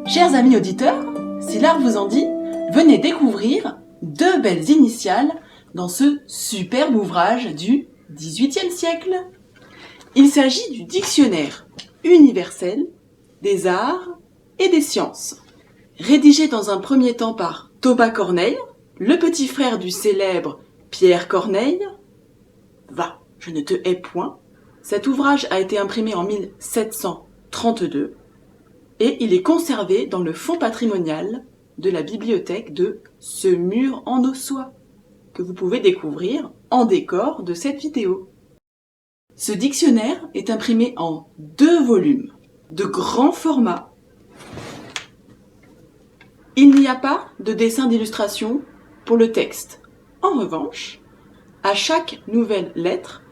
Chers amis auditeurs, si l'art vous en dit, venez découvrir deux belles initiales dans ce superbe ouvrage du XVIIIe siècle. Il s'agit du Dictionnaire universel des arts et des sciences. Rédigé dans un premier temps par Thomas Corneille, le petit frère du célèbre Pierre Corneille. Va, je ne te hais point. Cet ouvrage a été imprimé en 1732 et il est conservé dans le fonds patrimonial de la bibliothèque de Semur-en-Auxois, que vous pouvez découvrir en décor de cette vidéo. Ce dictionnaire est imprimé en 2 volumes de grand format. Il n'y a pas de dessin d'illustration pour le texte. En revanche, à chaque nouvelle lettre,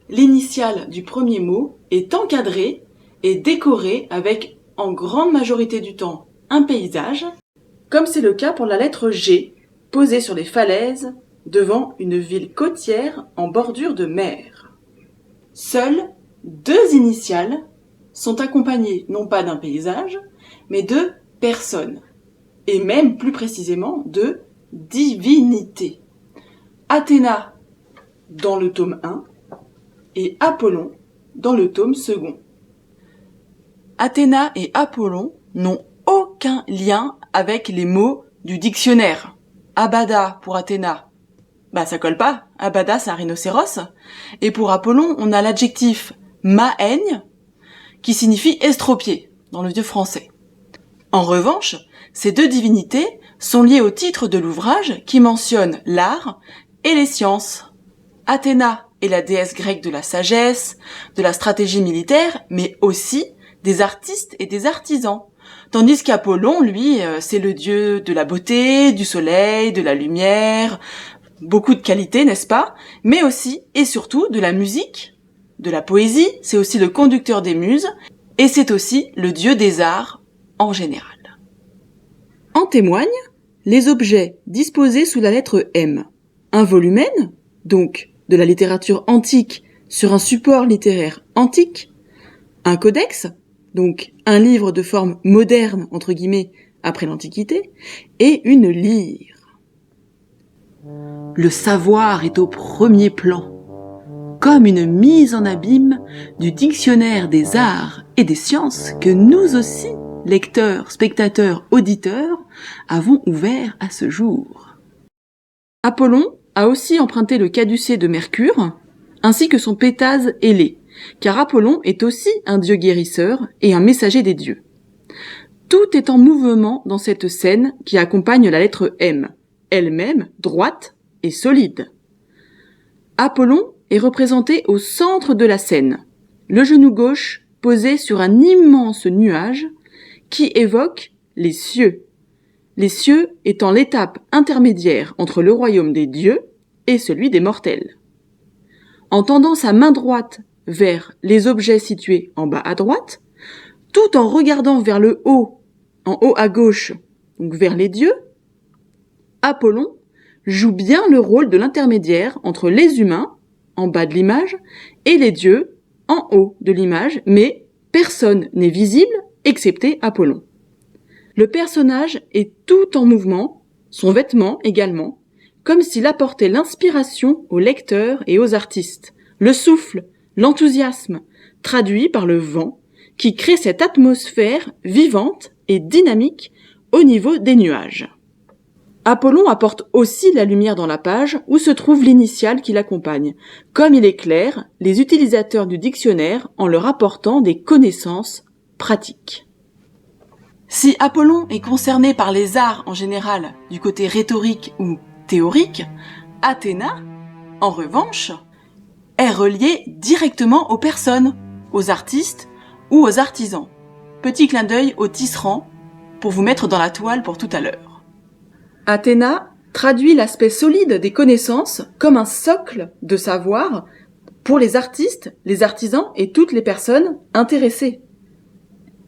l'initiale du premier mot est encadrée et décorée avec, en grande majorité du temps, un paysage, comme c'est le cas pour la lettre G, posée sur les falaises devant une ville côtière en bordure de mer. Seules 2 initiales sont accompagnées non pas d'un paysage, mais de personnes, et même plus précisément de divinités. Athéna dans le tome 1 et Apollon dans le tome 2. Athéna et Apollon n'ont aucun lien avec les mots du dictionnaire. Abada pour Athéna, ça colle pas. Abada, c'est un rhinocéros. Et pour Apollon, on a l'adjectif maègne, qui signifie estropié, dans le vieux français. En revanche, ces 2 divinités sont liées au titre de l'ouvrage qui mentionne l'art et les sciences. Athéna est la déesse grecque de la sagesse, de la stratégie militaire, mais aussi des artistes et des artisans. Tandis qu'Apollon, lui, c'est le dieu de la beauté, du soleil, de la lumière, beaucoup de qualités, n'est-ce pas? Mais aussi, et surtout, de la musique, de la poésie, c'est aussi le conducteur des muses, et c'est aussi le dieu des arts en général. En témoignent les objets disposés sous la lettre M. Un volumen, donc de la littérature antique sur un support littéraire antique, un codex, donc un livre de forme moderne, entre guillemets, après l'Antiquité, et une lyre. Le savoir est au premier plan, comme une mise en abîme du dictionnaire des arts et des sciences que nous aussi, lecteurs, spectateurs, auditeurs, avons ouvert à ce jour. Apollon a aussi emprunté le caducée de Mercure, ainsi que son pétase ailé, car Apollon est aussi un dieu guérisseur et un messager des dieux. Tout est en mouvement dans cette scène qui accompagne la lettre M, elle-même droite et solide. Apollon est représenté au centre de la scène, le genou gauche posé sur un immense nuage qui évoque les cieux étant l'étape intermédiaire entre le royaume des dieux et celui des mortels. En tendant sa main droite vers les objets situés en bas à droite, tout en regardant vers le haut, en haut à gauche, donc vers les dieux, Apollon joue bien le rôle de l'intermédiaire entre les humains, en bas de l'image, et les dieux, en haut de l'image, mais personne n'est visible excepté Apollon. Le personnage est tout en mouvement, son vêtement également, comme s'il apportait l'inspiration aux lecteurs et aux artistes, le souffle, l'enthousiasme, traduit par le vent, qui crée cette atmosphère vivante et dynamique au niveau des nuages. Apollon apporte aussi la lumière dans la page où se trouve l'initiale qui l'accompagne, comme il éclaire les utilisateurs du dictionnaire en leur apportant des connaissances pratiques. Si Apollon est concerné par les arts en général du côté rhétorique ou théorique, Athéna, en revanche, est reliée directement aux personnes, aux artistes ou aux artisans. Petit clin d'œil au tisserand pour vous mettre dans la toile pour tout à l'heure. Athéna traduit l'aspect solide des connaissances comme un socle de savoir pour les artistes, les artisans et toutes les personnes intéressées.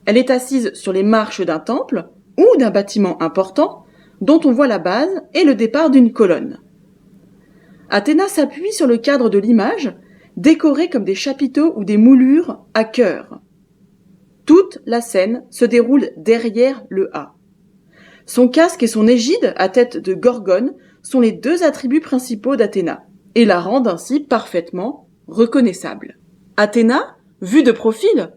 Elle est assise sur les marches d'un temple ou d'un bâtiment important dont on voit la base et le départ d'une colonne. Athéna s'appuie sur le cadre de l'image, décoré comme des chapiteaux ou des moulures à cœur. Toute la scène se déroule derrière le A. Son casque et son égide à tête de gorgone sont les deux attributs principaux d'Athéna et la rendent ainsi parfaitement reconnaissable. Athéna, vue de profil,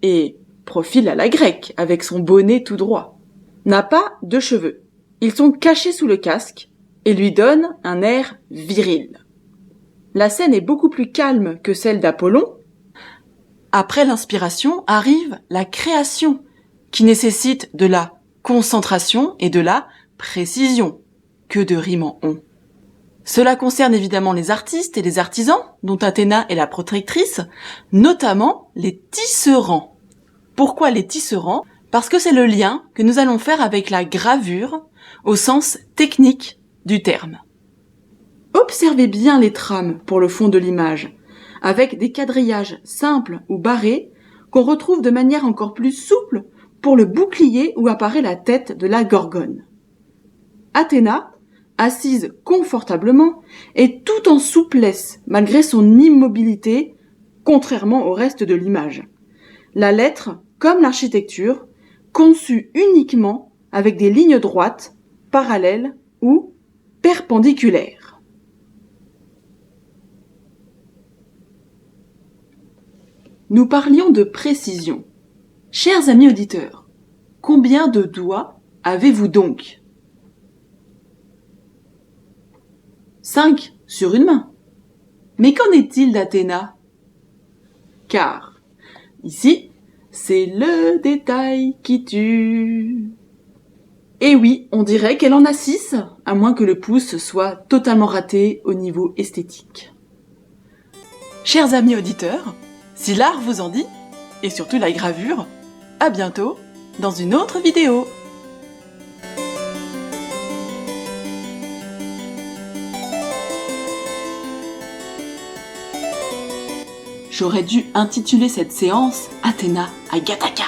et profil à la grecque avec son bonnet tout droit, n'a pas de cheveux. Ils sont cachés sous le casque et lui donnent un air viril. La scène est beaucoup plus calme que celle d'Apollon. Après l'inspiration arrive la création, qui nécessite de la concentration et de la précision. Que de rimes en on. Cela concerne évidemment les artistes et les artisans, dont Athéna est la protectrice, notamment les tisserands. Pourquoi les tisserands ? Parce que c'est le lien que nous allons faire avec la gravure, au sens technique du terme. Observez bien les trames pour le fond de l'image, avec des quadrillages simples ou barrés qu'on retrouve de manière encore plus souple pour le bouclier où apparaît la tête de la gorgone. Athéna, assise confortablement et tout en souplesse malgré son immobilité, contrairement au reste de l'image. La lettre, comme l'architecture, conçue uniquement avec des lignes droites, parallèles ou perpendiculaires. Nous parlions de précision. Chers amis auditeurs, combien de doigts avez-vous donc ? 5 sur une main. Mais qu'en est-il d'Athéna ? Car, ici, c'est le détail qui tue. Et oui, on dirait qu'elle en a 6, à moins que le pouce soit totalement raté au niveau esthétique. Chers amis auditeurs, si l'art vous en dit, et surtout la gravure, à bientôt dans une autre vidéo. J'aurais dû intituler cette séance Athéna à Gattaca.